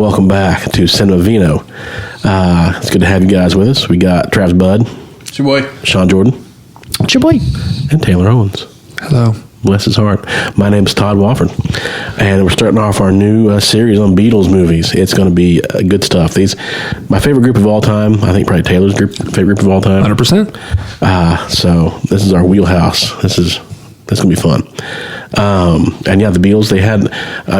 welcome back to Cinema Vino. It's good to have you guys with us. We got Travis Budd. It's your boy. Sean Jordan. It's your boy. And Taylor Owens. Hello. Bless his heart. My name is Todd Wofford, and we're starting off our new series on Beatles movies. It's going to be good stuff. My favorite group of all time. I think probably Taylor's favorite group of all time. 100%. So this is our wheelhouse. This is going to be fun. And yeah, the Beatles, they had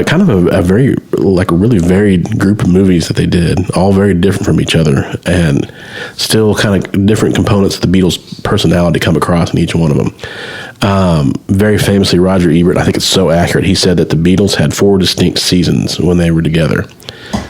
kind of a really varied group of movies that they did, all very different from each other, and still kind of different components of the Beatles' personality come across in each one of them. Very famously, Roger Ebert, I think it's so accurate, he said that the Beatles had 4 distinct seasons when they were together.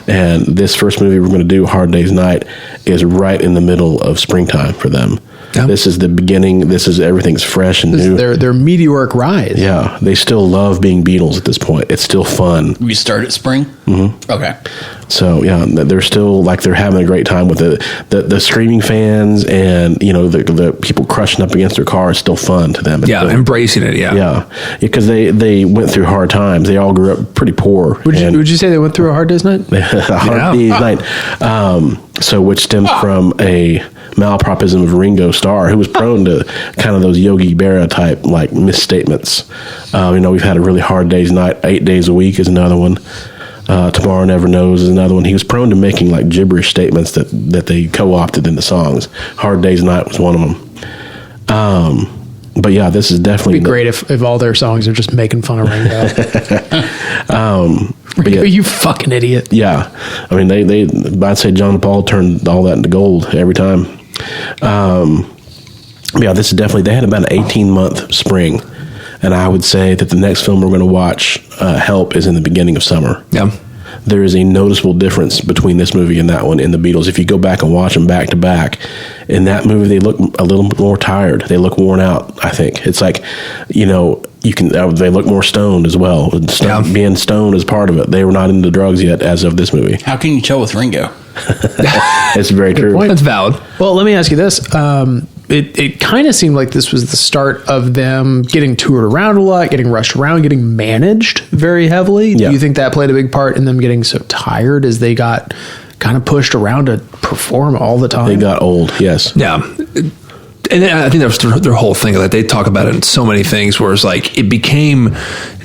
And this first movie we're going to do, Hard Day's Night, is right in the middle of springtime for them. Yep. This is the beginning. Everything's fresh and new. Their meteoric rise. Yeah, they still love being Beatles at this point. It's still fun. We start at spring? Mm-hmm. Okay. So, yeah, they're still, they're having a great time with the screaming fans and, the people crushing up against their car is still fun to them. Yeah, embracing it, yeah. Yeah, because they went through hard times. They all grew up pretty poor. Would you say they went through a hard day's night? A hard day's night. Which stems from a malapropism of Ringo Starr, who was prone to kind of those Yogi Berra type misstatements. We've had a really hard day's night. 8 days a week is another one. Tomorrow Never Knows is another one. He was prone to making gibberish statements that they co-opted into songs. Hard Day's Night was one of them. But yeah, this is definitely... It'd be great if all their songs are just making fun of Ringo. Ringo, you fucking idiot. Yeah. I mean, I'd say John and Paul turned all that into gold every time. Yeah, this is definitely... They had about an 18-month spring. And I would say that the next film we're going to watch, Help, is in the beginning of summer. Yeah. There is a noticeable difference between this movie and that one in the Beatles. If you go back and watch them back to back, in that movie they look a little more tired. They look worn out, I think. It's they look more stoned as well. Being stoned is part of it. They were not into drugs yet as of this movie. How can you tell with Ringo? It's very true. That's valid. Well, let me ask you this. It kind of seemed like this was the start of them getting toured around a lot, getting rushed around, getting managed very heavily. Yeah. Do you think that played a big part in them getting so tired as they got kind of pushed around to perform all the time? They got old, yes. Yeah. And I think that was their whole thing. They talk about it in so many things where it's it became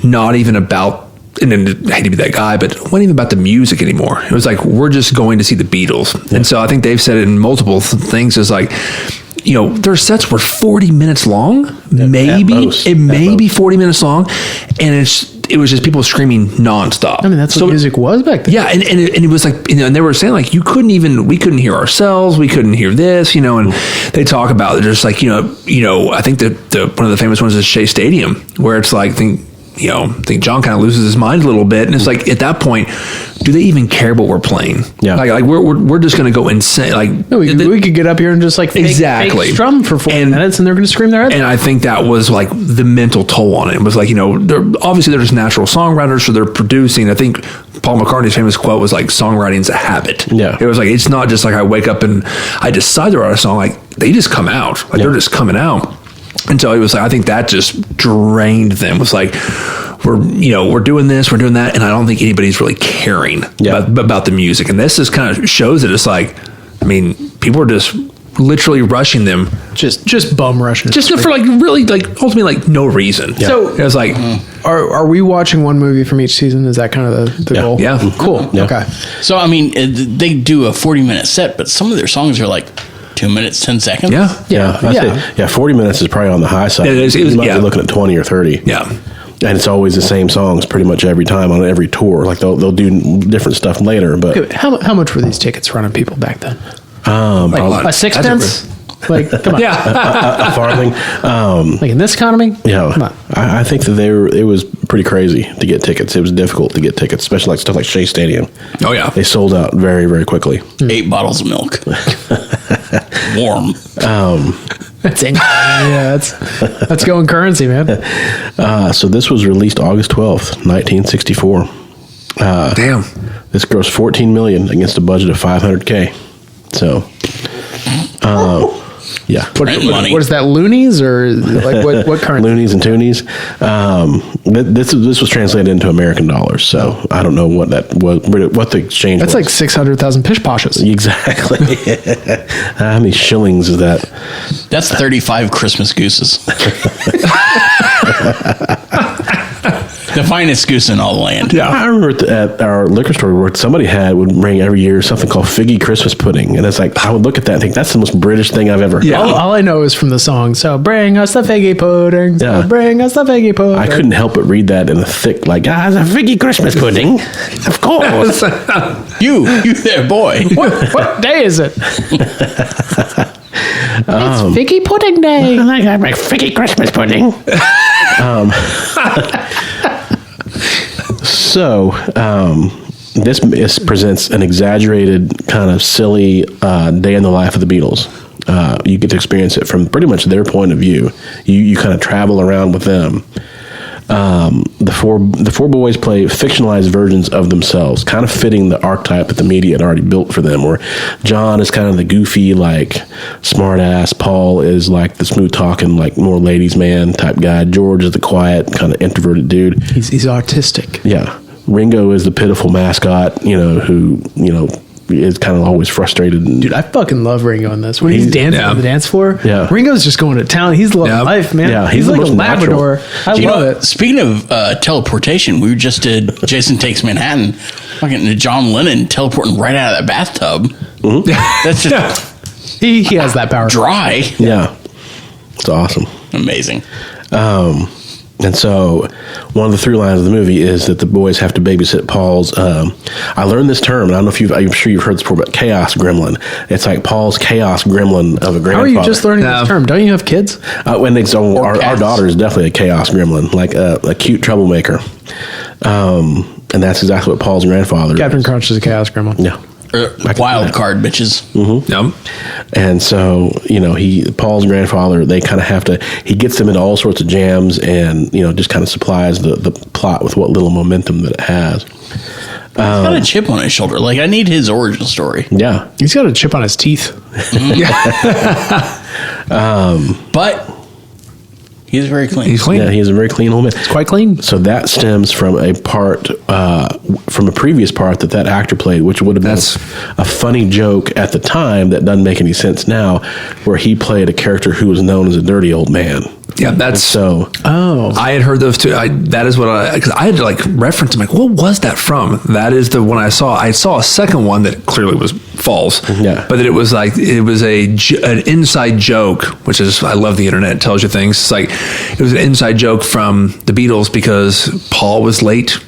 not even about... And I hate to be that guy, but it wasn't even about the music anymore. It was we're just going to see the Beatles. Yeah. And so I think they've said it in multiple things. Is their sets were 40 minutes long, maybe 40 minutes long, and it was just people screaming nonstop. I mean, that's what music was back then. Yeah, and it was and they were saying we couldn't hear ourselves, we couldn't hear this, and they talk about it just I think that one of the famous ones is Shea Stadium, where it's I think John kind of loses his mind a little bit, and it's at that point, do they even care what we're playing? Yeah, we're just going to go insane. We could get up here and just fake strum for 40 minutes, and they're going to scream their heads. And I think that was the mental toll on it. It was they're just natural songwriters, so they're producing. I think Paul McCartney's famous quote was songwriting's a habit. Yeah, it was it's not just I wake up and I decide to write a song. They just come out. They're just coming out. And so it was I think that just drained them. It was we're doing this, we're doing that, and I don't think anybody's really caring about the music. And this just kind of shows it. It's people are just literally rushing them, just bum rushing, just for really ultimately no reason. Yeah. So it was are we watching one movie from each season? Is that kind of the goal? Yeah, cool. Yeah. Okay. So they do a 40-minute set, but some of their songs are 2 minutes, 10 seconds. Yeah. 40 minutes is probably on the high side. You might be looking at 20 or 30. Yeah. And it's always the same songs pretty much every time on every tour. They'll do different stuff later. But okay, how much were these tickets running people back then? A sixpence? Come on. A farthing. In this economy? Yeah. Come on. I think that it was pretty crazy to get tickets. It was difficult to get tickets, especially stuff like Shea Stadium. Oh, yeah. They sold out very, very quickly. 8 bottles of milk. Warm. That's that's going currency, man. So this was released August 12th, 1964. Damn. This grossed $14 million against a budget of $500K. So, Yeah. Print money. What is that, loonies or like what currency? Loonies and toonies. This was translated into American dollars, so I don't know what the exchange That's was. like 600,000 pish poshes. Exactly. How many shillings is that? That's 35 Christmas gooses. The finest goose in all the land. Yeah, I remember at our liquor store where somebody would bring every year something called figgy Christmas pudding, and it's like I would look at that and think that's the most British thing I've ever heard. All I know is from the song. So bring us the figgy pudding. So Yeah. bring us the figgy pudding. I couldn't help but read that in a thick, like, it's a figgy Christmas pudding. Of course. You there, boy. What day is it? It's figgy pudding day. I got my figgy Christmas pudding. So, this presents an exaggerated, kind of silly day in the life of the Beatles. You get to experience it from pretty much their point of view. You kind of travel around with them. The four boys play fictionalized versions of themselves, kind of fitting the archetype that the media had already built for them, where John is kind of the goofy, like, smart ass. Paul is like the smooth talking, like, more ladies man type guy. George is the quiet, kind of introverted dude. He's artistic. Yeah. Ringo is the pitiful mascot, who, is kind of always frustrated. Dude, I fucking love Ringo in this. When he's dancing on the dance floor, Ringo's just going to town. He's loving life, man. Yeah, he's the like a most natural. Labrador. I love it. Speaking of teleportation, we just did Jason Takes Manhattan. Fucking John Lennon teleporting right out of that bathtub. Mm-hmm. That's just He has that power. dry. Yeah. It's awesome. Amazing. And so one of the through lines of the movie is that the boys have to babysit Paul's, I learned this term, and I don't know if I'm sure you've heard this before, but chaos gremlin. It's like Paul's chaos gremlin of a grandfather. How are you just learning this term? Don't you have kids? Our daughter is definitely a chaos gremlin, like a cute troublemaker. And that's exactly what Paul's grandfather Captain is. Crunch is a chaos gremlin. Yeah. Wild card, bitches. Mm-hmm. Yep. And so, Paul's grandfather, they kind of he gets them into all sorts of jams and, just kind of supplies the plot with what little momentum that it has. He's got a chip on his shoulder. Like, I need his origin story. Yeah. He's got a chip on his teeth. But he's very clean. He's clean. Yeah, he's a very clean old man. It's quite clean. So that stems from a part, from a previous part that actor played, which would have been a funny joke at the time that doesn't make any sense now, where he played a character who was known as a dirty old man. Yeah, that's so. Oh, I had heard those too. That is what because I had to like reference. I'm like, what was that from? That is the one I saw. I saw a second one that clearly was false. Yeah, but that it was like an inside joke, which is I love the internet. It tells you things. It's like it was an inside joke from the Beatles because Paul was late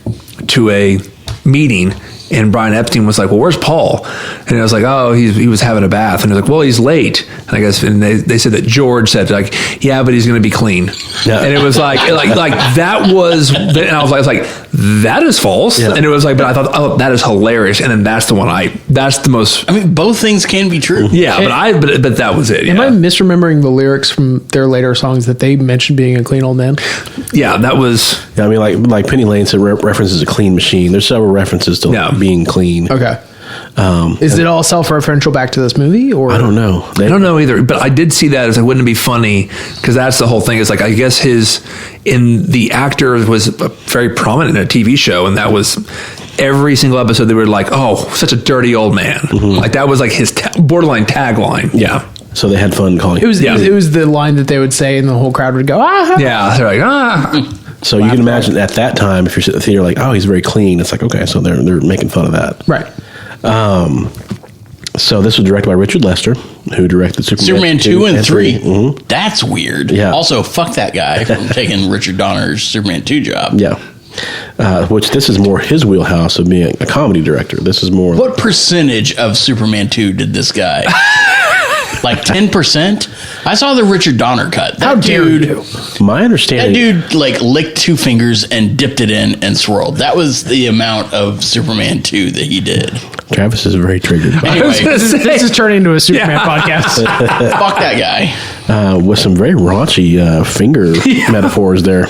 to a meeting. And Brian Epstein was like, well, where's Paul? And I was like, oh, he was having a bath. And he was like, well, he's late. And I guess, and they said that George said, like, yeah, but he's going to be clean. Yeah. And it was like that was, and I was like, that is false. Yeah. And it was like, but I thought, oh, that is hilarious. And then that's the one that's the most. I mean, both things can be true. Yeah, but that was it. Am I misremembering the lyrics from their later songs that they mentioned being a clean old man? Yeah, that was. Yeah, I mean, like Penny Lane said, references a clean machine. There's several references to being clean. Okay. Is it all self-referential back to this movie, or I don't know. I don't know either. But I did see that as like, wouldn't it be funny? Because that's the whole thing. Is like I guess the actor was very prominent in a TV show, and that was every single episode. They were like, "Oh, such a dirty old man." Mm-hmm. Like that was like his borderline tagline. Yeah. So they had fun calling it. It was the line that they would say, and the whole crowd would go, "Ah!" Yeah, they're like, "Ah." So you can imagine at that time, if you're sitting in the theater, like, oh, he's very clean. It's like, okay, so they're making fun of that, right? So this was directed by Richard Lester, who directed Superman 2 and 3. Mm-hmm. That's weird. Yeah. Also, fuck that guy from taking Richard Donner's Superman 2 job. Yeah. Which this is more his wheelhouse of being a comedy director. This is more. What percentage of Superman 2 did this guy? Like 10%? I saw the Richard Donner cut. How dare you? My understanding. That dude like licked 2 fingers and dipped it in and swirled. That was the amount of Superman 2 that he did. Travis is very triggered. Anyway, this is turning into a Superman podcast. Fuck that guy. With some very raunchy finger metaphors there.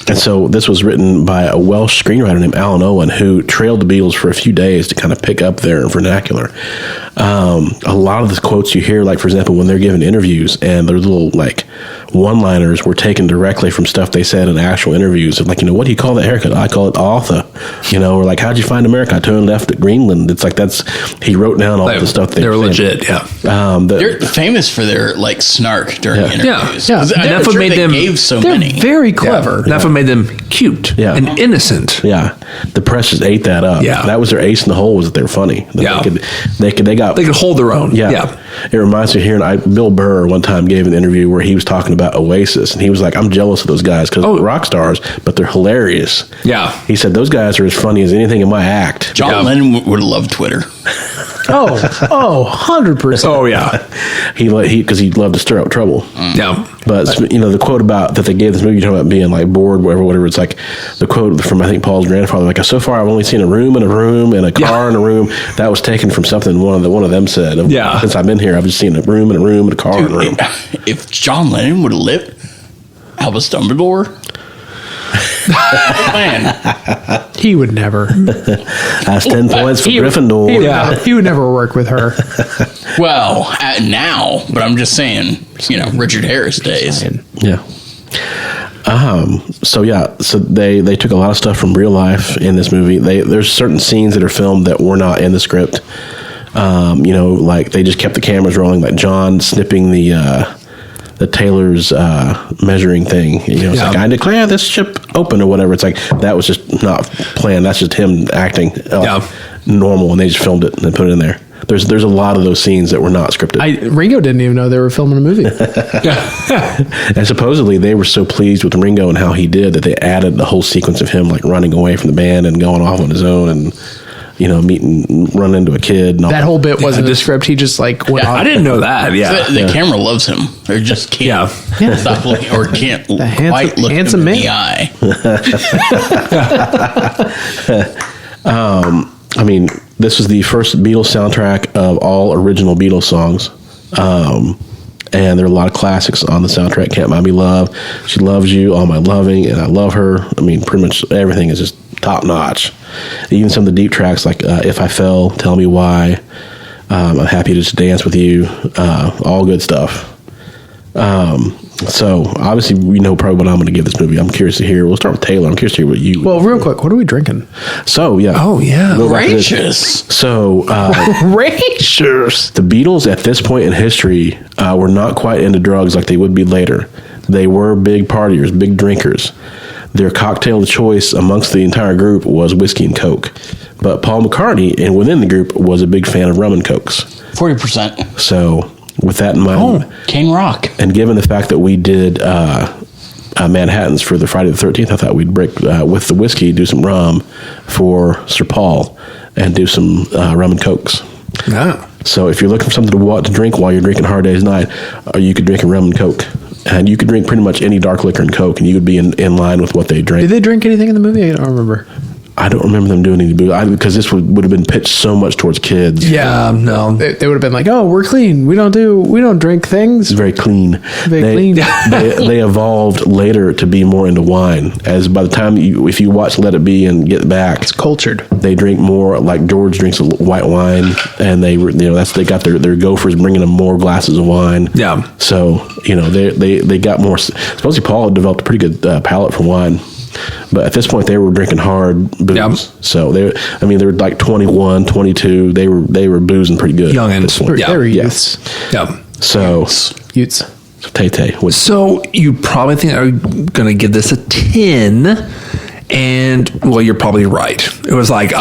And so this was written by a Welsh screenwriter named Alan Owen, who trailed the Beatles for a few days to kind of pick up their vernacular. a lot of the quotes you hear, like for example, when they're giving interviews and their little like one-liners were taken directly from stuff they said in actual interviews. Of like, what do you call that haircut? I call it Arthur. Or like, how'd you find America? I turned left at Greenland. It's like he wrote down all the stuff they're legit. Yeah, they're famous for their like snark during interviews. Yeah. And that's what made them gave so they're many. very clever. Yeah. That's what made them cute and innocent. Yeah, the press just ate that up. Yeah, that was their ace in the hole, was that they're funny. They could hold their own. Yeah. It reminds me of hearing Bill Burr one time gave an interview where he was talking about Oasis, and he was like, "I'm jealous of those guys because they're rock stars, but they're hilarious." Yeah, he said those guys are as funny as anything in my act. John Lennon would have loved Twitter. 100%. Oh yeah, because he loved to stir up trouble. Yeah, but the quote about that they gave this movie, talking about being like bored, whatever. It's like the quote from I think Paul's grandfather, like, so far I've only seen a room and a room and a car and a room. That was taken from something one of them said. Since I've been here, I've just seen a room and a room and a car and a room. If John Lennon would have lived, Albus Dumbledore. Man, he would never. That's 10 points for Gryffindor. He would never work with her. Well, now, but I'm just saying, Richard Harris days. Yeah. So they took a lot of stuff from real life in this movie. There's certain scenes that are filmed that were not in the script. Like they just kept the cameras rolling, like John snipping the Taylor's measuring thing. It's like, I declare this ship open or whatever. It's like that was just not planned. That's just him acting normal, and they just filmed it and put it in there. There's a lot of those scenes that were not scripted. Ringo didn't even know they were filming a movie. And supposedly they were so pleased with Ringo and how he did that they added the whole sequence of him like running away from the band and going off on his own and run into a kid. And all that whole bit wasn't the script. He just like went on. I didn't know that. Yeah, the camera loves him. Or just can't stop looking, or can't quite look him in the eye. This was the first Beatles soundtrack of all original Beatles songs. And there are a lot of classics on the soundtrack. Can't Buy Me Love, She Loves You, All My Loving, and I Love Her. Pretty much everything is just top notch. Even some of the deep tracks like If I Fell, Tell Me Why, I'm Happy to Just Dance With You, all good stuff. So obviously we know probably what I'm going to give this movie. I'm curious to hear. We'll start with Taylor. I'm curious to hear what you. Well, real quick, what are we drinking? So yeah. Oh yeah. Righteous. So Righteous. The Beatles at this point in history were not quite into drugs like they would be later. They were big partiers, big drinkers. Their cocktail of choice amongst the entire group was whiskey and Coke. But Paul McCartney, and within the group, was a big fan of rum and Cokes. 40%. So with that in mind, King Rock, and given the fact that we did Manhattans for the Friday the 13th, I thought we'd break with the whiskey, do some rum for Sir Paul, and do some rum and Cokes. Yeah. So if you're looking for something to drink while you're drinking Hard Day's Night, you could drink a rum and Coke. And you could drink pretty much any dark liquor and Coke, and you would be in line with what they drank. Did they drink anything in the movie? I don't remember. I don't remember them doing any booze because this would have been pitched so much towards kids. Yeah, no, they would have been like, "Oh, we're clean. We don't drink things." It's very clean. Clean. They evolved later to be more into wine. As by the time if you watch Let It Be and Get Back, it's cultured. They drink more. Like George drinks a white wine, and they they got their gophers bringing them more glasses of wine. Yeah. So they got more. Supposedly Paul had developed a pretty good palate for wine. But at this point, they were drinking hard booze. Yep. So they were like 21, 22. They were boozing pretty good. Youngins. They were youths. Yeah. So Youths. Tay. So you probably think I'm going to give this a 10, and well, you're probably right. It was like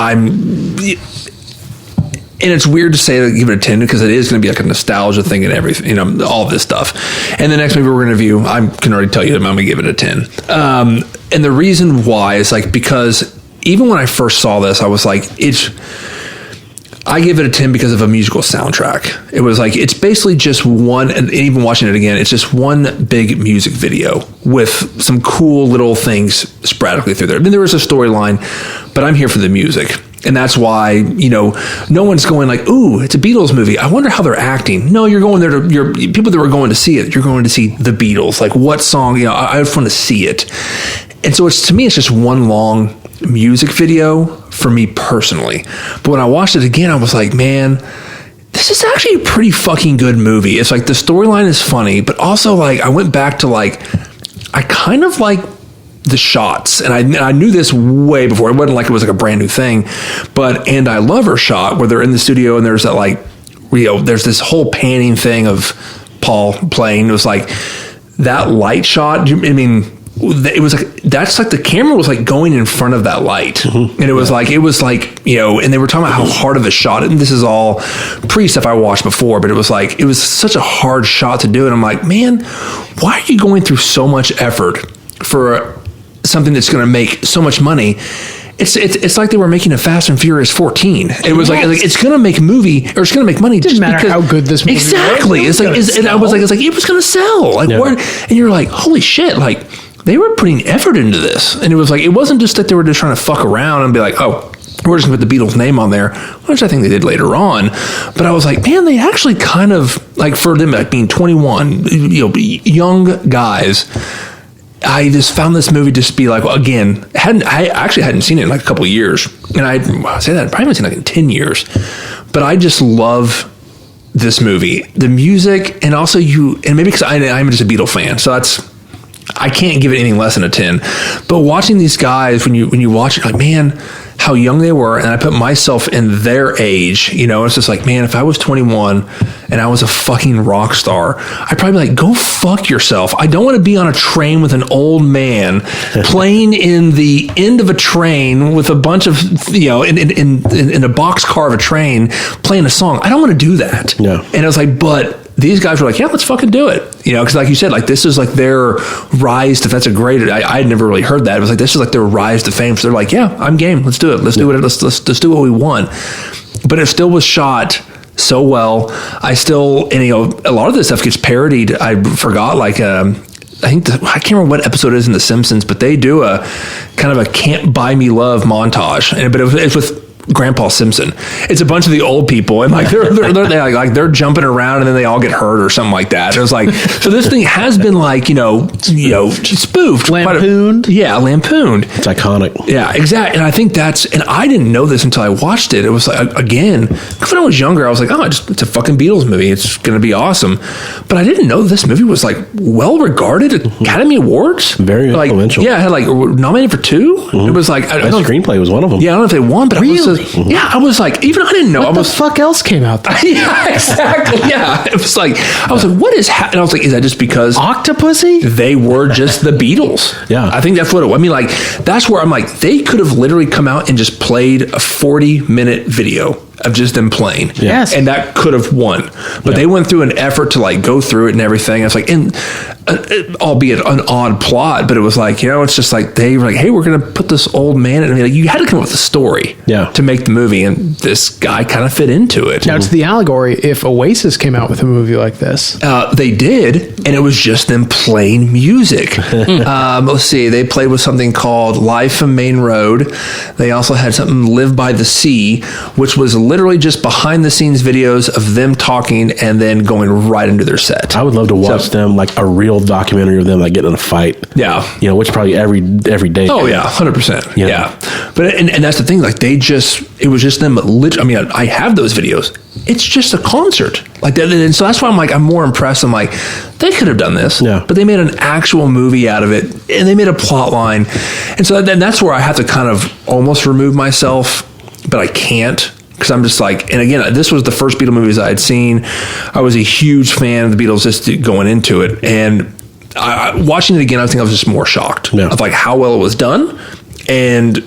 and it's weird to say that give it a 10 because it is going to be like a nostalgia thing and everything, all of this stuff. And the next movie we're going to review, I can already tell you I'm going to give it a 10. And the reason why is like because even when I first saw this, I was like, I give it a 10 because of a musical soundtrack. It was like, it's basically just one, and even watching it again, it's just one big music video with some cool little things sporadically through there. I mean, there was a storyline, but I'm here for the music. And that's why, no one's going like, ooh, it's a Beatles movie. I wonder how they're acting. No, you're going there people that were going to see it, you're going to see the Beatles. Like what song, I just want to see it. And so to me, it's just one long music video for me personally. But when I watched it again, I was like, man, this is actually a pretty fucking good movie. It's like the storyline is funny, but also like I went back to like I kind of like the shots, and I knew this way before. It wasn't like it was like a brand new thing, but And I Love Her shot where they're in the studio and there's that like, you know, there's this whole panning thing of Paul playing. It was like that light shot. I mean, it was like, that's like the camera was like going in front of that light. And it was like, you know, and they were talking about how hard of a shot, and this is all pre stuff I watched before, but it was like, it was such a hard shot to do. And I'm like, man, why are you going through so much effort for something that's going to make so much money? It's like they were making a Fast and Furious 14. It was like it's going to make movie, or it's going to make money. Didn't matter how good this movie exactly. was. And I was like, it was going to sell. Like, what? And you're like, holy shit! Like, they were putting effort into this, and it was like, it wasn't just that they were just trying to fuck around and be like, oh, we're just going to put the Beatles name on there, which I think they did later on. But I was like, man, they actually kind of, like, for them like being 21, you know, young guys. I just found this movie just be like, well, again, I actually hadn't seen it in like a couple of years. And I say that, I probably haven't seen it like in 10 years. But I just love this movie. The music, and also and maybe because I'm just a Beatles fan. So I can't give it anything less than a 10. But watching these guys, when you watch it, like, man, how young they were, and I put myself in their age, you know, it's just like, man, if I was 21 and I was a fucking rock star, I'd probably be like, go fuck yourself. I don't want to be on a train with an old man playing in the end of a train with a bunch of, you know, in a boxcar of a train playing a song. I don't want to do that. Yeah. And I was like, but these guys were like, yeah, let's fucking do it. You know, because like you said, like, this is like their rise to, that's a great, I had never really heard that. It was like, this is like their rise to fame. So they're like, yeah, I'm game. Let's do it. Let's do it. Let's do what we want. But it still was shot so well. I still, and you know, a lot of this stuff gets parodied. I forgot, like, I can't remember what episode it is in The Simpsons, but they do a kind of a Can't Buy Me Love montage. But it's with Grandpa Simpson. It's a bunch of the old people, and like they're jumping around, and then they all get hurt or something like that. It was like, so this thing has been like, you know, spoofed, lampooned. Lampooned. It's iconic. Yeah, exactly. And I think and I didn't know this until I watched it. It was like, again, when I was younger, I was like, oh, it's a fucking Beatles movie. It's going to be awesome. But I didn't know this movie was like well regarded, Academy Awards, very influential. Yeah, it had like nominated for 2. It was like, Best screenplay was one of them. Yeah, I don't know if they won, but really? I was like, even I didn't know. What the fuck else came out there? Yeah, exactly. Yeah, it was like, I was like, what is happening? I was like, is that just because Octopussy? They were just the Beatles? Yeah, I think that's what it was. I mean, like, that's where I'm like, they could have literally come out and just played a 40-minute video of just them playing. Yes. And that could have won. But they went through an effort to like go through it and everything. I was like, albeit an odd plot, but it was like, you know, it's just like, they were like, hey, we're going to put this old man in. I mean, like, you had to come up with a story to make the movie, and this guy kind of fit into it. Now, it's the allegory. If Oasis came out with a movie like this, they did, and it was just them playing music. Let's see, they played with something called Live from Main Road. They also had something Live by the Sea, which was literally just behind the scenes videos of them talking and then going right into their set. I would love to watch them, like a real documentary of them like getting in a fight. Yeah. You know, which probably every day. Oh yeah, 100%. Yeah. Yeah. But and that's the thing, like, it was just them I mean, I have those videos. It's just a concert. Like that, and so that's why I'm more impressed. I'm like, they could have done this. Yeah. But they made an actual movie out of it, and they made a plot line. And so then that's where I have to kind of almost remove myself, but I can't. Because I'm just like, and again, this was the first Beatles movies I had seen. I was a huge fan of the Beatles just going into it. And watching it again, I think I was just more shocked of like how well it was done. And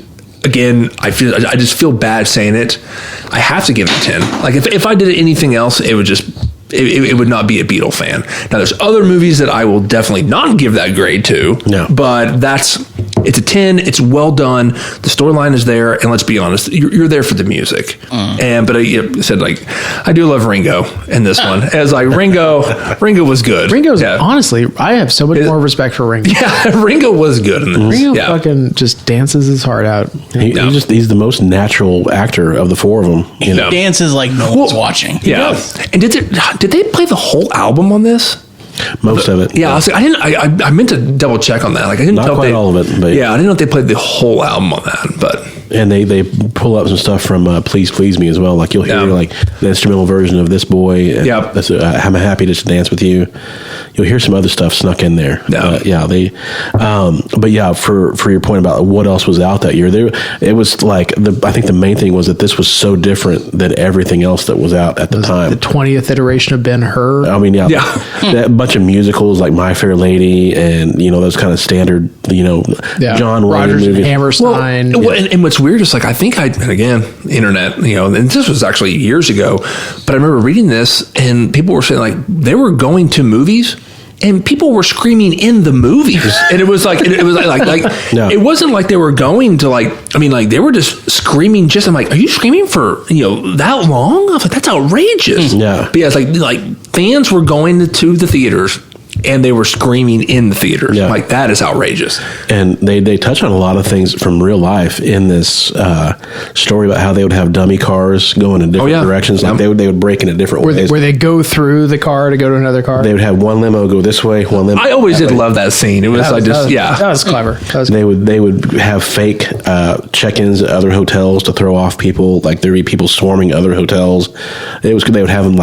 again, I just feel bad saying it. I have to give it a 10. Like if I did anything else, it would just, it would not be a Beatle fan. Now there's other movies that I will definitely not give that grade to. No. But it's a 10. It's well done. The storyline is there, and let's be honest, you're there for the music. But I said, like, I do love Ringo in this one. As like Ringo was good. Ringo's honestly, I have so much more respect for Ringo. Yeah, Ringo was good in this. Ringo fucking just dances his heart out. He's the most natural actor of the 4 of them. You know, dances like no one's watching. Yeah. And did they play the whole album on this? Most of it. Yeah, I was like, I meant to double check on that. Like, I didn't Not know quite all of it, but yeah, I didn't know if they played the whole album on that. But And they pull up some stuff from Please Please Me as well. Like you'll hear like the instrumental version of This Boy. And that's I'm happy to dance with you. You'll hear some other stuff snuck in there. They but yeah, for your point about what else was out that year, it was like I think the main thing was that this was so different than everything else that was out at the time. The 20th iteration of Ben-Hur. I mean, that bunch of musicals like My Fair Lady and those kind of standard John Wayne Rodgers movies. and Hammerstein. And what's weird is like I think and again internet, and this was actually years ago, but I remember reading this and people were saying like they were going to movies and people were screaming in the movies, and it was like it wasn't like they were going to they were just screaming. I'm like, are you screaming for that long? I was like, that's outrageous. Yeah, but yeah, it's like fans were going to the theaters. And they were screaming in the theaters. Yeah. Like, that is outrageous. And they touch on a lot of things from real life in this story about how they would have dummy cars going in different directions. Like, they would break in a different ways. Where they go through the car to go to another car? They would have one limo go this way, one limo. I always did love that scene. It was that was clever. They would have fake check-ins at other hotels to throw off people. Like, there would be people swarming other hotels. They would have them,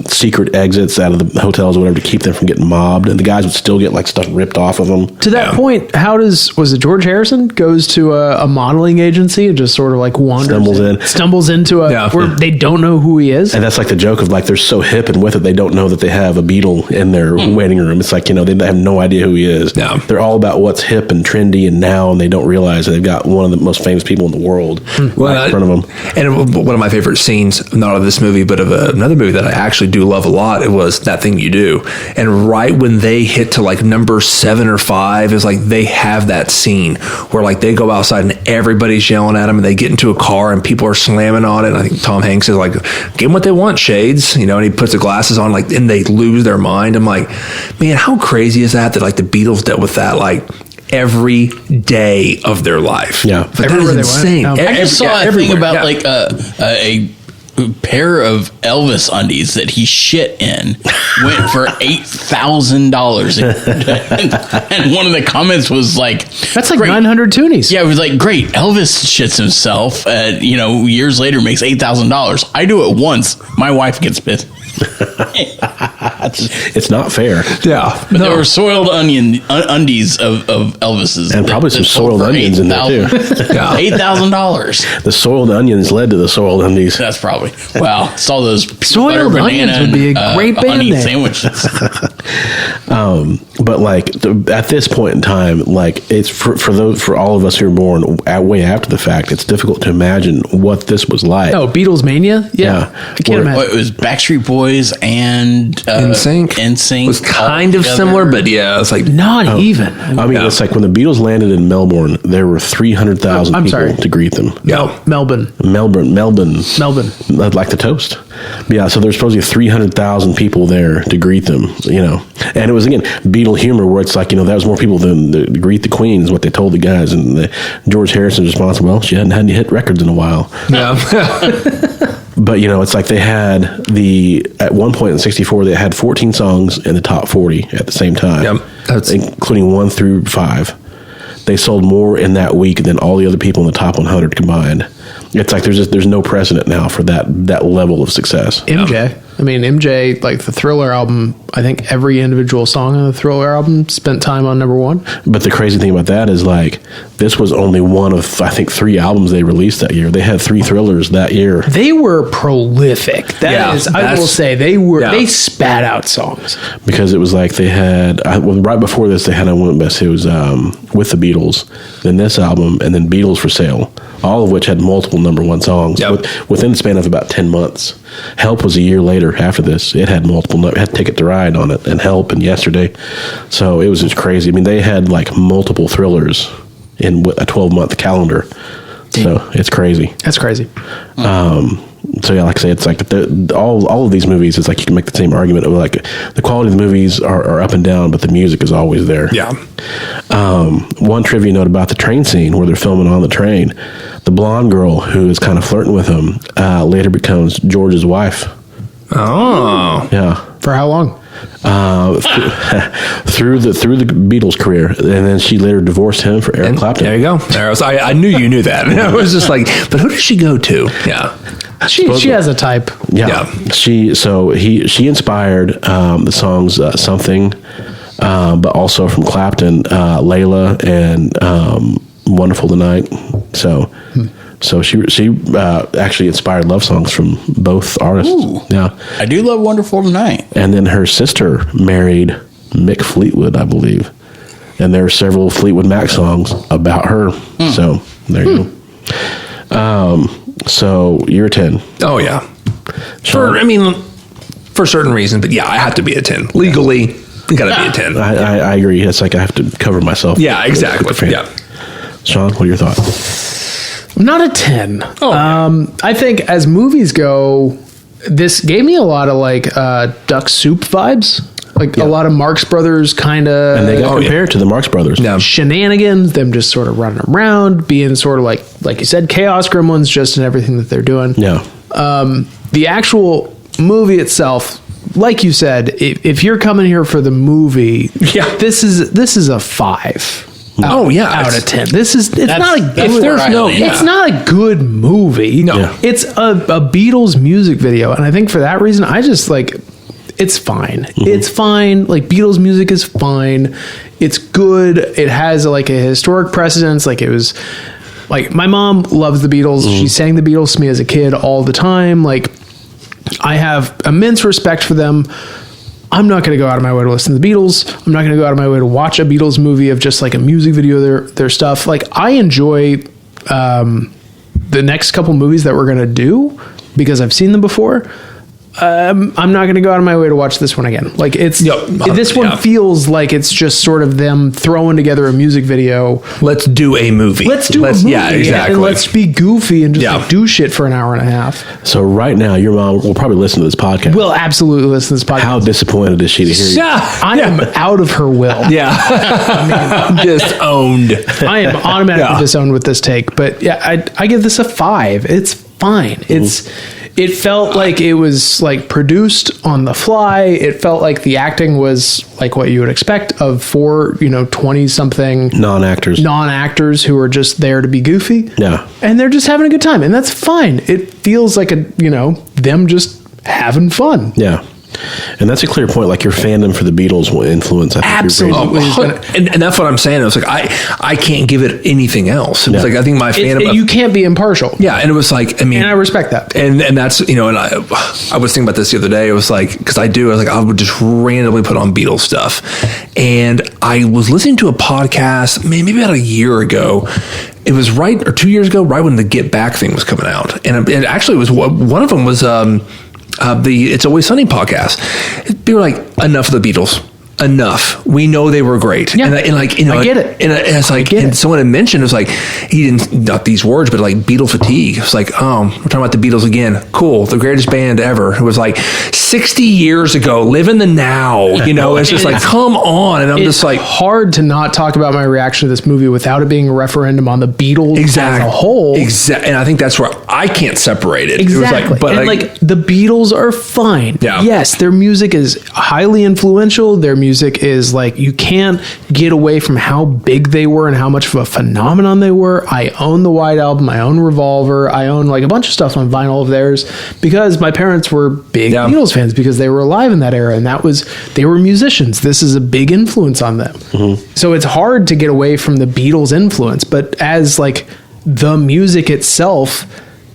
secret exits out of the hotels or whatever to keep them from getting mobbed. And the guys would still get stuff ripped off of them. To that point, was it George Harrison goes to a modeling agency and just sort of wanders stumbles into where they don't know who he is? And that's the joke of they're so hip and with it, they don't know that they have a Beatle in their waiting room. It's they have no idea who he is. Yeah. They're all about what's hip and trendy and now, and they don't realize that they've got one of the most famous people in the world in front of them. And one of my favorite scenes, not of this movie, but of another movie that I actually do love a lot, it was That Thing You Do. And right when they hit to number 7 or 5 is they have that scene where they go outside and everybody's yelling at them and they get into a car and people are slamming on it. And I think Tom Hanks is give them what they want, shades, and he puts the glasses on and they lose their mind. I'm like, man, how crazy is that the Beatles dealt with that every day of their life? Yeah. But that is insane. I just saw a thing about a pair of Elvis undies that he shit in went for $8,000, and one of the comments was that's great. 900 toonies. Yeah, it was great. Elvis shits himself. Years later makes $8,000. I do it once. My wife gets pissed. It's not fair. Yeah, but there were soiled undies of Elvis's, and probably some soiled onions in there too. $8,000. The soiled onions led to the soiled undies. That's probably it's all those soiled onions would be a great band name. Sandwiches. But at this point in time, it's for all of us who are born way after the fact, it's difficult to imagine what this was like. Oh, Beatlemania? Yeah. I can't imagine. It was Backstreet Boys and NSYNC. NSYNC was kind of similar, but it's not even. I mean, it's when the Beatles landed in Melbourne, there were 300,000 people to greet them. Melbourne. Like the toast. Yeah, so there's supposedly 300,000 people there to greet them, And it was, again, Beatle humor where it's that was more people than to greet the Queen is what they told the guys. And George Harrison's response, well, she hadn't had any hit records in a while. Yeah. But, it's they had at one point in 64, they had 14 songs in the top 40 at the same time, including 1 through 5. They sold more in that week than all the other people in the top 100 combined. It's there's no precedent now for that level of success. MJ. I mean, MJ, the Thriller album, I think every individual song on the Thriller album spent time on number 1. But the crazy thing about that is this was only one of, I think, 3 albums they released that year. They had 3 Thrillers that year. They were prolific. I will say they spat out songs. Because it was they had, right before this, they had a one best. It was With the Beatles, then this album, and then Beatles for Sale, all of which had multiple number 1 songs within the span of about 10 months. Help was a year later after this. It had it had Ticket to Ride on it, and Help, and Yesterday. So it was just crazy. I mean, they had multiple Thrillers in a 12-month calendar. Damn. So it's crazy. That's crazy. So yeah, like I say, it's all of these movies. It's you can make the same argument of the quality of the movies are up and down, but the music is always there. Yeah. One trivia note about the train scene where they're filming on the train: the blonde girl who is kind of flirting with him later becomes George's wife. Oh, yeah. For how long? through the Beatles career, and then she later divorced him for Eric Clapton. There you go. I knew you knew that. I was just like, but who does she go to? Yeah. She has a type. Yeah. She inspired the songs "Something," but also from Clapton, "Layla" and "Wonderful Tonight." So she actually inspired love songs from both artists. Ooh, yeah, I do love "Wonderful Tonight." And then her sister married Mick Fleetwood, I believe, and there are several Fleetwood Mac songs about her. So there you go. So you're a 10. Oh yeah. For certain reasons, but yeah, I have to be a 10 legally. You got to be a 10. I agree. It's like I have to cover myself. Yeah, exactly. Yeah. Sean, what are your thoughts? I'm not a 10. Oh, I think as movies go, this gave me a lot of like Duck Soup vibes. Like a lot of Marx Brothers kind of. And they got compared to the Marx Brothers. Yeah. Shenanigans, them just sort of running around, being sort of like you said, chaos gremlins just in everything that they're doing. Yeah. The actual movie itself, like you said, if you're coming here for the movie, this is a 5. Out of 10. It's not a good movie. No. Yeah. It's a Beatles music video, and I think for that reason, I just like it's fine. It's fine. Like Beatles music is fine. It's good. It has like a historic precedence. Like it was like my mom loves the Beatles. She sang the Beatles to me as a kid all the time. Like I have immense respect for them. I'm not going to go out of my way to listen to the Beatles. I'm not going to go out of my way to watch a Beatles movie of just like a music video of their stuff. Like I enjoy the next couple movies that we're going to do because I've seen them before. I'm not going to go out of my way to watch this one again. Like this one feels like it's just sort of them throwing together a music video. Let's do a movie. Let's do a movie. Yeah, exactly. And let's be goofy and just like do shit for an hour and a half. So right now, your mom will probably listen to this podcast. We'll absolutely listen to this podcast. How disappointed is she to hear you? I am out of her will. Yeah. Disowned. I am automatically disowned with this take. But yeah, I give this a 5. It's fine. It felt like it was like produced on the fly. It felt like the acting was like what you would expect of 20 something non-actors who are just there to be goofy. Yeah. And they're just having a good time. And that's fine. It feels like them just having fun. Yeah. And that's a clear point. Like your fandom for the Beatles will influence. I think absolutely. And that's what I'm saying. It was like I can't give it anything else. It was like I think my fandom. You can't be impartial. Yeah, and it was like and I respect that. And that's and I was thinking about this the other day. It was like because I would just randomly put on Beatles stuff, and I was listening to a podcast maybe about a year ago. It was 2 years ago, right when the Get Back thing was coming out, and it actually was one of them was. The It's Always Sunny podcast. People were like, enough of the Beatles. Enough. We know they were great. Yeah. And I get it. And it's like, and someone had mentioned, it was like, he didn't, not these words, but like Beatle fatigue. It's like, we're talking about the Beatles again. Cool. The greatest band ever. It was like 60 years ago. Live in the now. It's just like, come on. And I'm just like, hard to not talk about my reaction to this movie without it being a referendum on the Beatles as a whole. Exactly. And I think that's where I can't separate it. Exactly. It was like the Beatles are fine. Yeah. Yes, their music is highly influential. Their music is like, you can't get away from how big they were and how much of a phenomenon they were. I own the White Album. I own Revolver. I own like a bunch of stuff on vinyl of theirs because my parents were big Beatles fans because they were alive in that era. And they were musicians. This is a big influence on them. Mm-hmm. So it's hard to get away from the Beatles influence, but as like the music itself,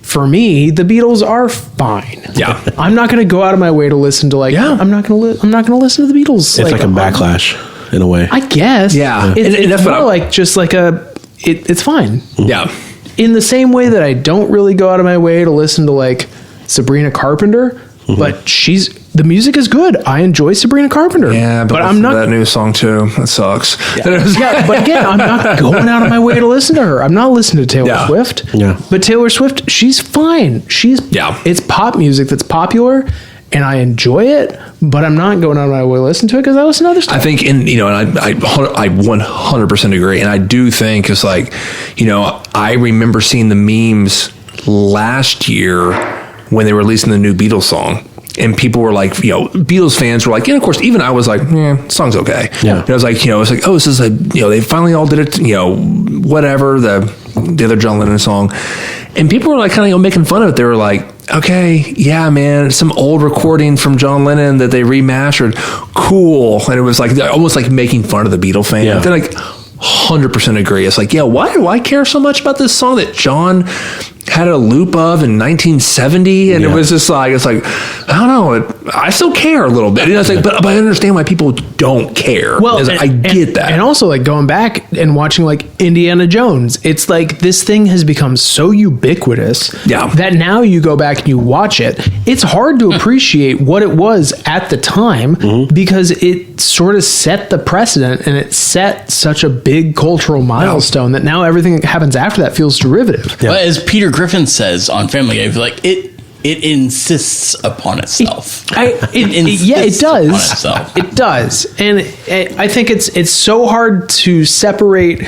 for me, the Beatles are fine. Yeah, I'm not going to go out of my way to listen to I'm not going to listen to the Beatles. It's like a backlash in a way. I guess. Yeah, it's more like just like it's fine. Yeah. In the same way that I don't really go out of my way to listen to like Sabrina Carpenter, but the music is good. I enjoy Sabrina Carpenter. Yeah, but I'm not that new song too. That sucks. Yeah, but again, I'm not going out of my way to listen to her. I'm not listening to Taylor Swift. Yeah, but Taylor Swift, she's fine. It's pop music that's popular, and I enjoy it. But I'm not going out of my way to listen to it because I listen to other stuff. I think, and I 100% agree, and I do think it's like, I remember seeing the memes last year when they were releasing the new Beatles song. and people were like, Beatles fans were like, and of course, even I was like, song's okay. Yeah. And I was like, it's like, oh, this is they finally all did it, whatever, the other John Lennon song. And people were like kind of making fun of it. They were like, okay, yeah, man, some old recording from John Lennon that they remastered. Cool. And it was like almost like making fun of the Beatle fan. Yeah. They're like, 100% agree. It's like, why do I care so much about this song that John had a loop of in 1970? And it was just like, it's like, I don't know, I still care a little bit. It's like, but I understand why people don't care. Well, I get that. And also, like, going back and watching, like, Indiana Jones, it's like this thing has become so ubiquitous that now you go back and you watch it. It's hard to appreciate what it was at the time because it sort of set the precedent and it set such a big cultural milestone that now everything that happens after that feels derivative. Well, as Peter Griffin says on Family Guy, like it insists upon itself. It does. It does, and I think it's so hard to separate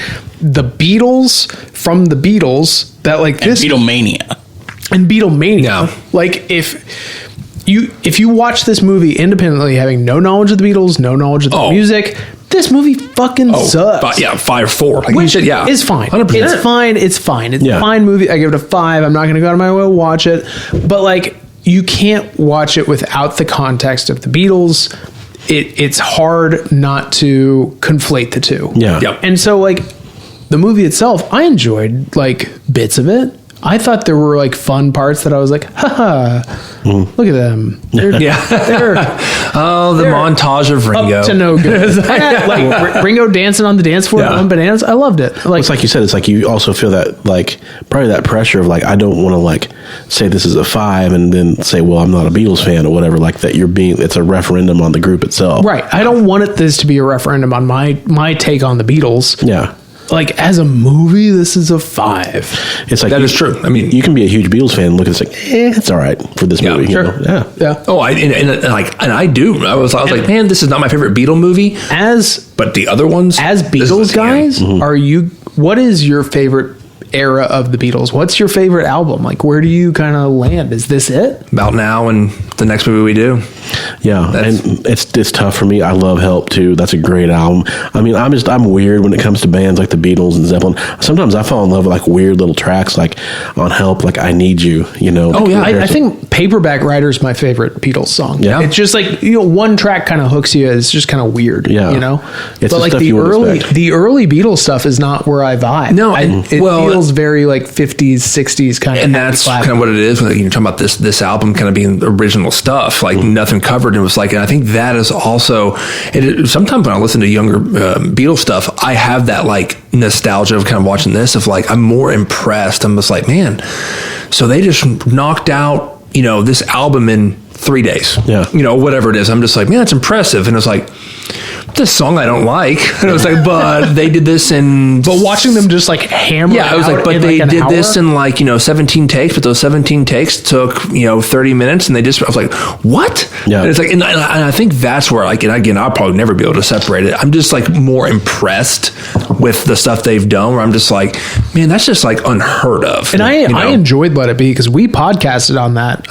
the Beatles from the Beatles that like this Beatlemania. Like if you watch this movie independently, having no knowledge of the Beatles, no knowledge of the music, this movie fucking sucks. 5-4. Like Which you said, is fine. 100%. It's fine. It's a fine movie. I give it a 5. I'm not going to go out of my way to watch it. But like, you can't watch it without the context of the Beatles. It's hard not to conflate the two. Yeah. Yep. And so like, the movie itself, I enjoyed like bits of it. I thought there were like fun parts that I was like, haha, look at them. They're montage of Ringo. Up to no good. Like Ringo dancing on the dance floor on bananas. I loved it. Like, it's like you said, it's like you also feel that like probably that pressure of like, I don't want to like say this is a 5 and then say, well, I'm not a Beatles fan or whatever, like that it's a referendum on the group itself. Right. I don't want this to be a referendum on my take on the Beatles. Yeah. Like, as a movie, this is a 5. It's like that is true. I mean, you can be a huge Beatles fan and look at it, it's like, it's all right for this movie. Sure. You know? Yeah. Oh, and I do. I was like, man, this is not my favorite Beatle movie. But the other ones, as Beatles guys, what is your favorite era of the Beatles? What's your favorite album? Like, where do you kind of land? Is this it? About Now and the next movie we do. Yeah, and it's tough for me. I love Help too. That's a great album. I mean, I'm weird when it comes to bands like the Beatles and Zeppelin. Sometimes I fall in love with like weird little tracks, like on Help, like I Need You. You know. Oh yeah, I think Paperback Writer is my favorite Beatles song. Yeah, it's just like one track kind of hooks you. It's just kind of weird. Yeah, you know. It's but like the early Beatles stuff is not where I vibe. No, it feels very like 50s, 60s kind of. And that's kind of what it is when you're talking about this album kind of being original stuff, like nothing covered. It was like, and I think that is also, sometimes when I listen to younger Beatles stuff, I have that like nostalgia of kind of watching this of like, I'm more impressed. I'm just like, man, so they just knocked out, this album in 3 days. Yeah. Whatever it is. I'm just like, man, it's impressive. And it's like, this song I don't like. And it was like, but they did this in... But watching them just like hammer I was like, but they did this in like, 17 takes, but those 17 takes took, 30 minutes and I was like, what? Yeah. And it's like, and I think that's where like, and again, I'll probably never be able to separate it. I'm just like more impressed with the stuff they've done where I'm just like, man, that's just like unheard of. And I enjoyed Let It Be because we podcasted on that.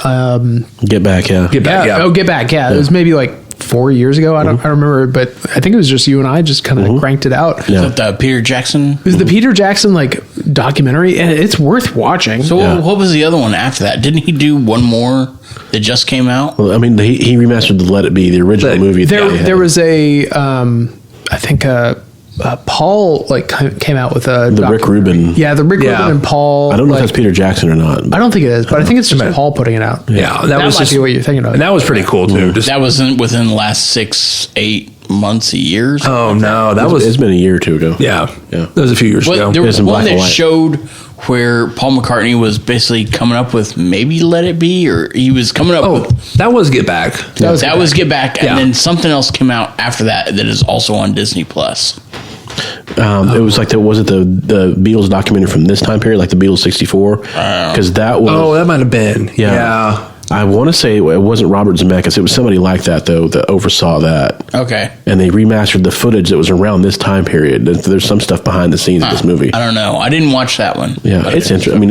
Get Back, yeah. Get Back, yeah. Oh, Get Back, yeah. It was maybe like 4 years ago. I don't remember, but I think it was just you and I just kind of cranked it out. Yeah. With the Peter Jackson. It was the Peter Jackson like documentary, and it's worth watching. So what was the other one after that? Didn't he do one more that just came out? Well, I mean, he remastered the Let It Be, the original movie. There was a, I think Paul like came out with a the Rick Rubin. Yeah, the Rick Rubin and Paul. I don't know if that's Peter Jackson or not. I don't think it is, but I think it's just Paul putting it out. Yeah, that was might be what you're thinking of. And that was pretty cool too. Just, that was within the last 6-8 months, years. Oh no, it's been a year or two ago. Yeah. That was a few years ago. There was one that showed where Paul McCartney was basically coming up with maybe Let It Be, or he was coming up with... that was Get Back. That was Get Back, and then something else came out after that is also on Disney+. It was like was it the Beatles documentary from this time period, like the Beatles 64? Because that was... Oh, that might have been. Yeah. I want to say it wasn't Robert Zemeckis. It was somebody like that, though, that oversaw that. Okay. And they remastered the footage that was around this time period. There's some stuff behind the scenes of this movie. I don't know. I didn't watch that one. Yeah, it's interesting. I mean,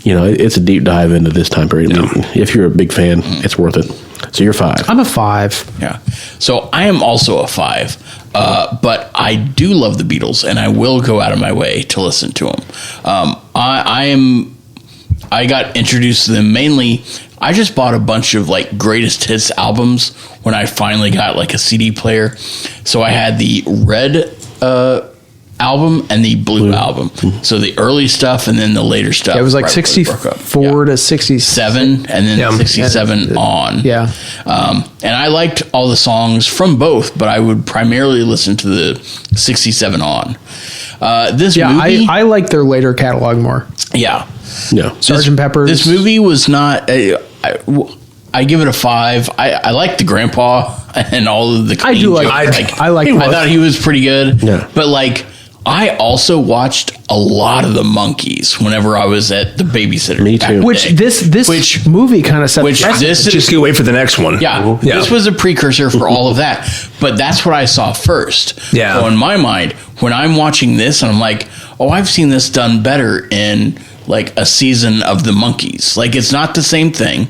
it's a deep dive into this time period. I mean, if you're a big fan, it's worth it. So you're 5. I'm a 5. Yeah. So I am also a 5, but I do love the Beatles, and I will go out of my way to listen to them. I got introduced to them mainly. I just bought a bunch of like greatest hits albums when I finally got like a CD player. So I had the red album and the blue album. So the early stuff and then the later stuff. It was like 64 to 67, and then 67 on. Yeah. And I liked all the songs from both, but I would primarily listen to the 67 on. This movie, I like their later catalog more. Yeah. Sgt. Pepper's. This movie was not. I give it a 5. I like the grandpa and all of the. I do like. I thought he was pretty good. Yeah. But like, I also watched a lot of the Monkees whenever I was at the babysitter. Me too. Which this movie kind of set. Just you wait for the next one. Yeah, this was a precursor for all of that. But that's what I saw first. Yeah. So in my mind, when I'm watching this, and I'm like, oh, I've seen this done better in like a season of the Monkees. Like, it's not the same thing.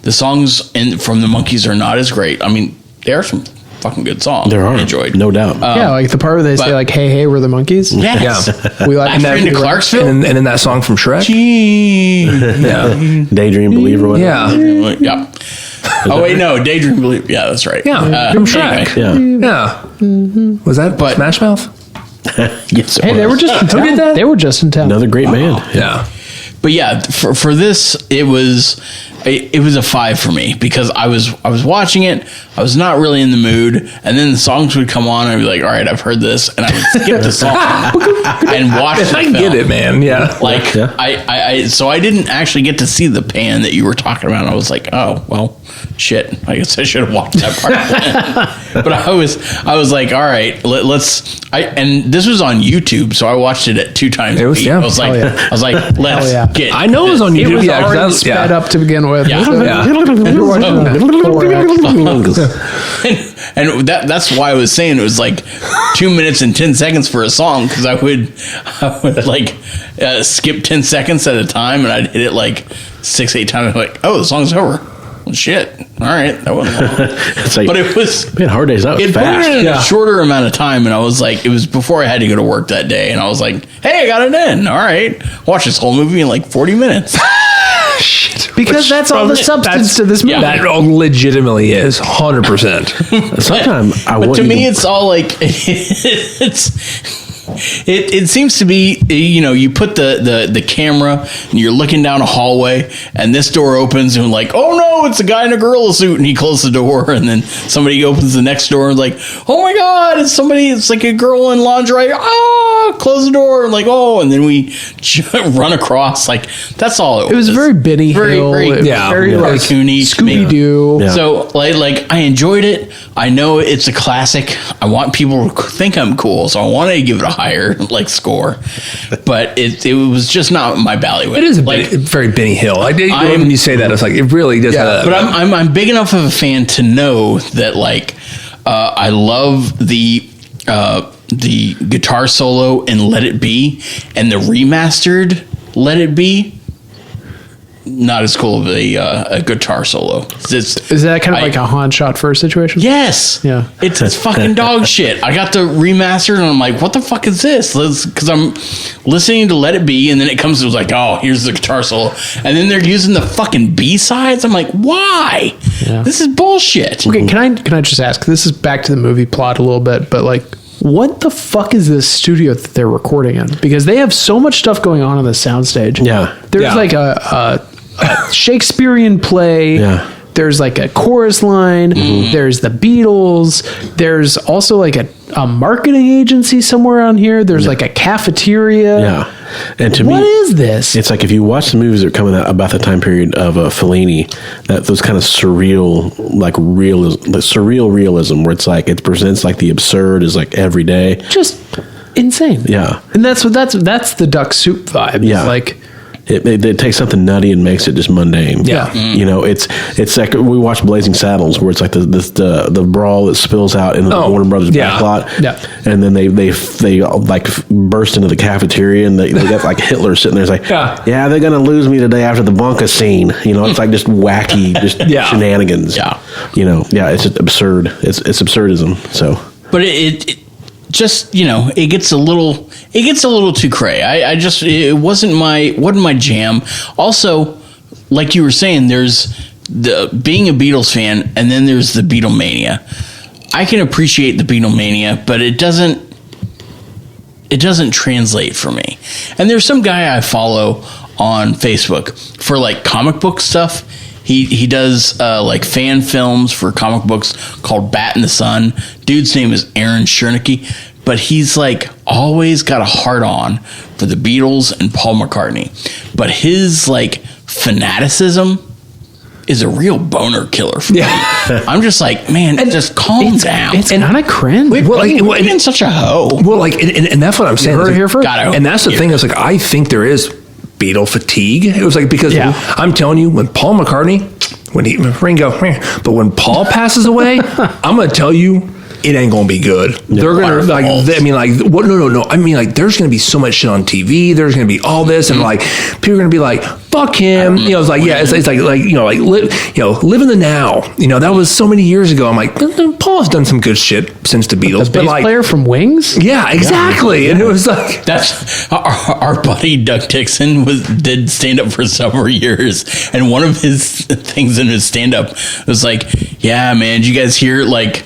The songs from the Monkees are not as great. I mean, there are some fucking good songs. There are, I enjoyed. no doubt. Like the part where they say like, "Hey, hey, we're the Monkees." Yes. Yeah. We like Back into Clarksville. And then that song from Shrek. Yeah. Daydream Believer. Whatever. Yeah. Yeah. Oh wait, no, Daydream Believer. Yeah, that's right. Yeah. From Shrek. Anyway. Yeah. Was that Smash Mouth? Yes. Hey, they were just in town. did that? They were just in town. Another great band. Yeah. But yeah, for this, it was a 5 for me because I was watching it. I was not really in the mood, and then the songs would come on, and I'd be like, "All right, I've heard this," and I would skip the song and watch the I film. get it, man. Yeah. Like so I didn't actually get to see the pan that you were talking about. I was like, oh well, shit. I guess I should have watched that part. But I was like, all right, let's. And this was on YouTube, so I watched it at 2 times. It was, speed. yeah. I was like, let's get. I know it was on It YouTube. was Yeah, already sped up to begin with. Yeah. And that's why I was saying it was like 2 minutes and 10 seconds for a song, because I would like skip 10 seconds at a time, and I'd hit it like 6-8 times. Like, oh, the song's over. Well, shit. All right, that wasn't long. It's like, but it was. Man, Hard Days Out was It put fast. it in a shorter amount of time, and I was like, it was before I had to go to work that day, and I was like, hey, I got it in. All right, watch this whole movie in like 40 minutes. Because that's all the substance to this movie. Yeah. That legitimately is 100%. Sometimes I But want to you me, it's all like it seems to be, you put the camera and you're looking down a hallway, and this door opens and like, oh no, it's a guy in a gorilla suit, and he closes the door, and then somebody opens the next door and like, oh my god, it's like a girl in lingerie, close the door, and like, oh, and then we run across, like, that's all it was. It was very Benny Hill, very very like cartoony, Scooby Doo. Yeah. So like I enjoyed it. I know it's a classic. I want people to think I'm cool, so I wanted to give it a higher like score, but it was just not my bailiwick. It is like very Benny Hill. When you say that, it's like it really does. Yeah, but I'm big enough of a fan to know that like I love the guitar solo in Let It Be, and the remastered Let It Be. Not as cool of a guitar solo. Is that kind of like a Han shot first situation? Yes. Yeah. It's fucking dog shit. I got the remastered, and I'm like, what the fuck is this? Because I'm listening to Let It Be, and then it comes to like, oh, here's the guitar solo, and then they're using the fucking B-sides. I'm like, why? Yeah. This is bullshit. Okay, can I just ask? This is back to the movie plot a little bit, but like, what the fuck is this studio that they're recording in? Because they have so much stuff going on the soundstage. Yeah. There's like a Shakespearean play. Yeah. There's like a chorus line. There's the Beatles. There's also like a marketing agency somewhere on here. There's like a cafeteria. Yeah. And to me, What is this? it's like if you watch the movies that are coming out about the time period of Fellini, that those kind of surreal, like surreal realism, where it's like it presents like the absurd is like every day. Just insane. Yeah. And that's the duck soup vibe. Yeah. Like It takes something nutty and makes it just mundane. Yeah. You know, it's like we watch Blazing Saddles, where it's like the brawl that spills out into the Warner Brothers back lot. Yeah. And then they like burst into the cafeteria, and they got like Hitler sitting there. It's like, yeah, they're gonna lose me today after the Bunka scene. You know, it's like just wacky, just shenanigans. Yeah. You know, it's just absurd. It's absurdism. So, but it just, you know, it gets a little too cray. It wasn't my jam. Also, like you were saying, there's being a Beatles fan, and then there's the Beatlemania. I can appreciate the Beatlemania, but it doesn't translate for me. And there's some guy I follow on Facebook for like comic book stuff. He does like fan films for comic books called Bat in the Sun. Dude's name is Aaron Chernicki, but he's like always got a hard on for the Beatles and Paul McCartney. But his like fanaticism is a real boner killer for me. I'm just like, man, just calm down. It's kind of cringe. We've been such a hoe. Well, like, and that's what I'm saying. You heard it here first. And that's the thing. Is like, I think there is Beatle fatigue. It was like, because I'm telling you, when Paul McCartney, when Ringo, but when Paul passes away, I'm going to tell you, it ain't gonna be good. They're gonna like. I mean, like, what? No. I mean, like, there's gonna be so much shit on TV. There's gonna be all this, and like, people are gonna be like, "Fuck him." You know, it's like, it's like you know, like, live in the now. You know, that was so many years ago. I'm like, Paul's done some good shit since the Beatles, The bass player from Wings. Yeah, exactly. And it was like, that's our buddy Doug Dixon did stand up for several years, and one of his things in his stand up was like, "Yeah, man, did you guys hear like?"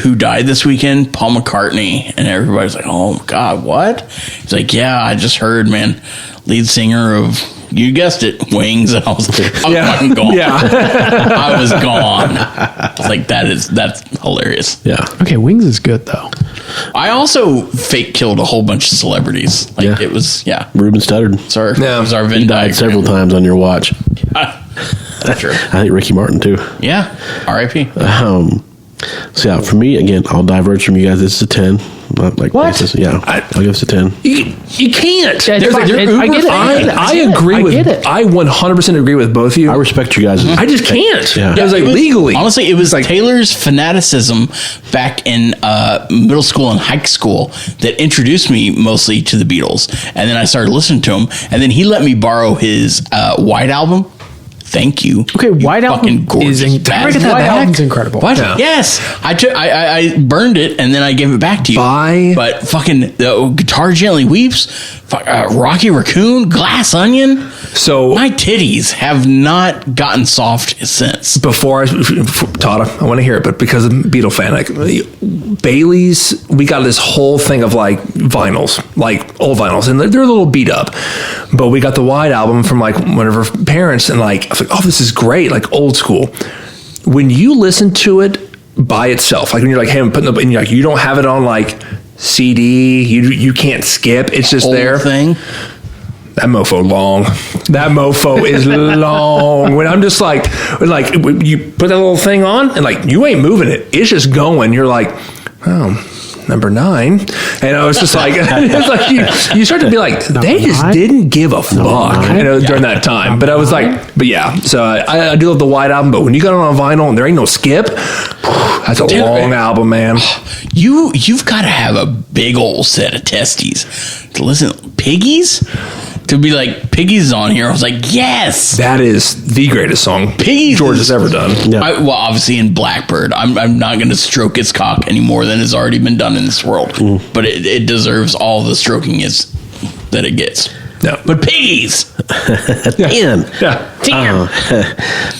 Who died this weekend? Paul McCartney. And everybody's like, oh God, what? He's like, yeah, I just heard, man, lead singer of, you guessed it, Wings. And I was fucking gone. Yeah. I was gone. I was like, that's hilarious. yeah. Okay, Wings is good though. I also fake killed a whole bunch of celebrities. Like it was, Ruben Studdard. It was our Venn He died diagram. several times on your watch. That's true. I think Ricky Martin too. Yeah. R.I.P. So yeah, for me again, I'll diverge from you guys. This is a 10. Not like What? This, yeah, I'll give this a 10. you can't. Yeah, There's like, I get it. I agree with. I 100% agree with both of you. I respect you guys. I just can't. Yeah. It was like legally. Honestly, it was like Taylor's fanaticism back in middle school and high school that introduced me mostly to the Beatles. And then I started listening to him. And then he let me borrow his White Album. Thank you. Okay, White Album is bastard. White Album's incredible. What? Yeah. Yes, I burned it and then I gave it back to you. But fucking the Guitar Gently Weeps, Rocky Raccoon, Glass Onion. So my titties have not gotten soft since. Before Todd, I want to hear it, but because I'm a Beatle fan, like Bailey's, we got this whole thing of like vinyls, like old vinyls, and they're a little beat up. But we got the White Album from like one of our parents, and like I was like, oh, this is great, like old school. When you listen to it by itself, like when you're like, hey, I'm putting up, and you're like, you don't have it on like CD, you can't skip, it's just Old there. Thing. That mofo long. That mofo is long. When I'm just like you put that little thing on and like you ain't moving it. It's just going. You're like, oh, number 9. And I was just like, it's like you start to be like, they just didn't give a fuck during that time. But I was like, but yeah. So I do love the White Album. But when you got it on vinyl and there ain't no skip, that's a long album, man. You've got to have a big old set of testes to listen. Piggies? To be like, Piggies on here. I was like, yes. That is the greatest song Piggies George has ever done. Yeah. Well, obviously in Blackbird, I'm not going to stroke its cock any more than has already been done in this world. But it deserves all the stroking that it gets. Yeah. But Piggies! 10. Yeah. Damn.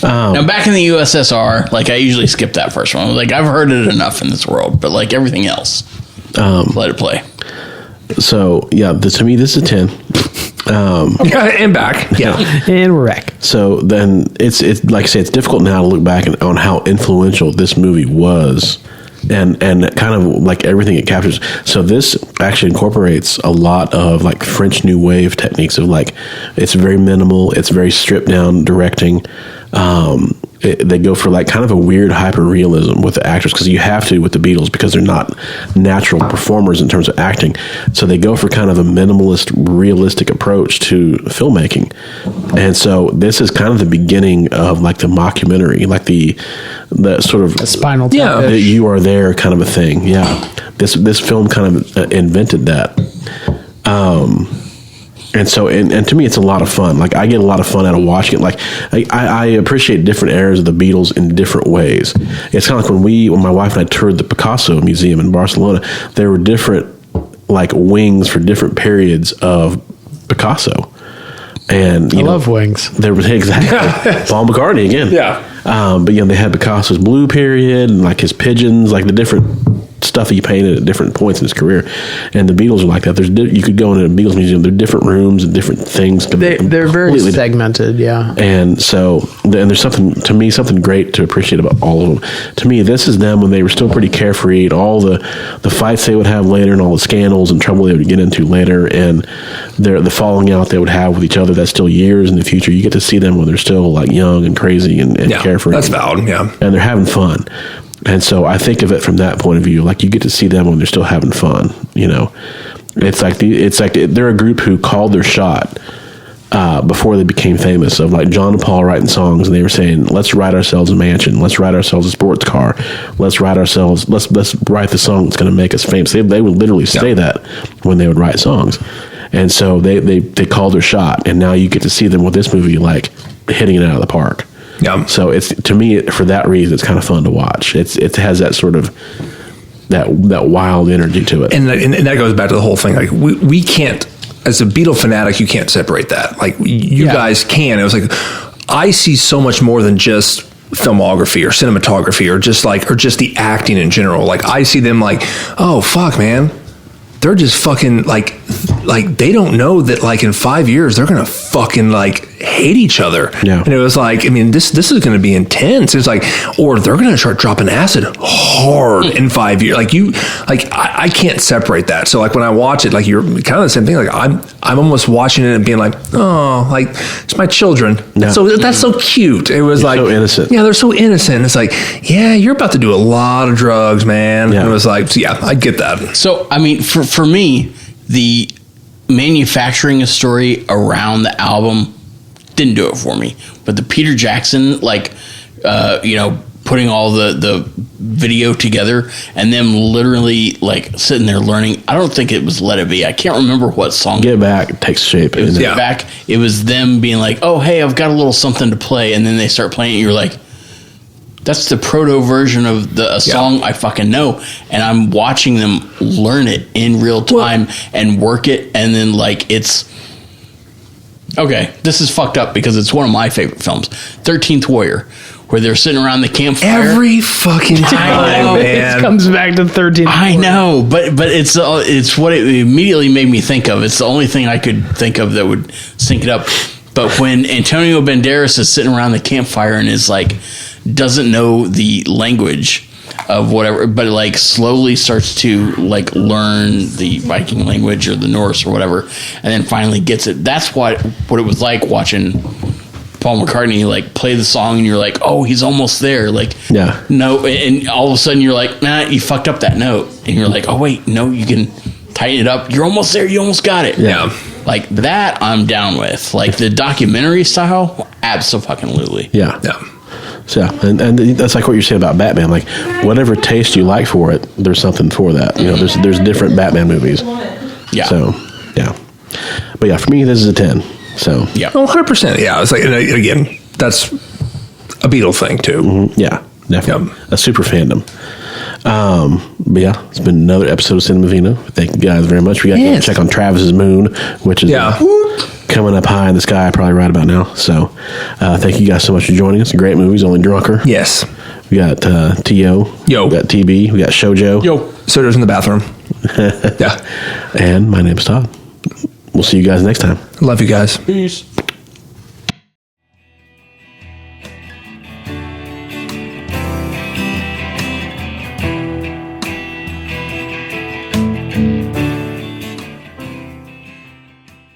Now, back in the USSR, like, I usually skip that first one. I was like, I've heard it enough in this world. But, like, everything else, let it play. So yeah, to me this is a 10. And back. Yeah. And we're back. So then it's like I say, it's difficult now to look back on how influential this movie was, and kind of like everything it captures. So this actually incorporates a lot of like French New Wave techniques of like, it's very minimal, it's very stripped down directing. they go for like kind of a weird hyper realism with the actors, because you have to with the Beatles because they're not natural performers in terms of acting. So they go for kind of a minimalist, realistic approach to filmmaking. And so this is kind of the beginning of like the mockumentary, like the sort of A Spinal Tap. Yeah. that you are there kind of a thing. Yeah. This film kind of invented that. And so, and to me, it's a lot of fun. Like, I get a lot of fun out of watching it. Like, I appreciate different eras of the Beatles in different ways. It's kind of like when my wife and I toured the Picasso Museum in Barcelona, there were different, like, wings for different periods of Picasso. And, I love wings. There was, exactly. Paul McCartney again. Yeah. But, they had Picasso's blue period and, like, his pigeons, like, the different stuff he painted at different points in his career. And the Beatles are like that. You could go into a Beatles museum. There are different rooms and different things. They're very segmented, yeah. And so, and there's something great to appreciate about all of them. To me, this is them when they were still pretty carefree, and all the fights they would have later, and all the scandals and trouble they would get into later, and the falling out they would have with each other. That's still years in the future. You get to see them when they're still like young and crazy and carefree. That's valid, yeah. And they're having fun. And so I think of it from that point of view. Like, you get to see them when they're still having fun. It's like they're a group who called their shot before they became famous. Of like John and Paul writing songs, and they were saying, "Let's write ourselves a mansion. Let's write ourselves a sports car. Let's write the song that's going to make us famous." They would literally say that when they would write songs, and so they called their shot. And now you get to see them with this movie, like hitting it out of the park. Yeah. So it's, to me, for that reason, it's kind of fun to watch. It has that sort of that wild energy to it, And that goes back to the whole thing. Like, we can't, as a Beatle fanatic, you can't separate that. Like, you guys can. It was like, I see so much more than just filmography or cinematography or just the acting in general. Like, I see them like, oh fuck, man, they're just fucking like they don't know that like in 5 years they're gonna fucking like hate each other. Yeah. And it was like, I mean, this is gonna be intense. It's like, or they're gonna start dropping acid hard in 5 years. Like I can't separate that. So like when I watch it, like you're kind of the same thing. Like I'm almost watching it and being like, oh, like it's my children. Yeah. So that's so cute. It was like so innocent. Yeah, they're so innocent. It's like, yeah, you're about to do a lot of drugs, man. Yeah. And it was like, so yeah, I get that. So, I mean, for me, the manufacturing a story around the album didn't do it for me. But the Peter Jackson, like, putting all the video together and them literally, like, sitting there learning. I don't think it was Let It Be. I can't remember what song. Get Back takes shape. It was Get Back. It was them being like, oh, hey, I've got a little something to play. And then they start playing it. And you're like, that's the proto version of a song I fucking know, and I'm watching them learn it in real time and work it, and then like it's okay. This is fucked up because it's one of my favorite films, 13th Warrior, where they're sitting around the campfire Every fucking time, man. It comes back to 13. I know, but it's what it immediately made me think of. It's the only thing I could think of that would sync it up. But when Antonio Banderas is sitting around the campfire and is like, doesn't know the language of whatever, but like slowly starts to like learn the Viking language or the Norse or whatever, and then finally gets it. That's what it was like watching Paul McCartney like play the song, and you're like, oh, he's almost there. Like, Yeah. no, and all of a sudden you're like, nah, you fucked up that note, and you're like, oh wait, no, you can tighten it up. You're almost there. You almost got it. Yeah. Like that, I'm down with. Like the documentary style, absolutely. Yeah. Yeah. So, and that's like what you're saying about Batman. Like, whatever taste you like for it, there's something for that. There's different Batman movies. Yeah. So, yeah. But yeah, for me, this is a 10. So, Yeah. Oh, 100%. Yeah. It's like, and again, that's a Beatle thing too. yeah, definitely. Yep. A super fandom. But yeah, it's been another episode of Cinema Vino. Thank you guys very much. We got to check on Travis's moon, which is coming up high in the sky probably right about now. So thank you guys so much for joining us. Great movies, only drunker. Yes. We got T.O. Yo. We got TB. We got Shoujo. Yo. Soda's in the bathroom. Yeah. And my name's Todd. We'll see you guys next time. Love you guys. Peace.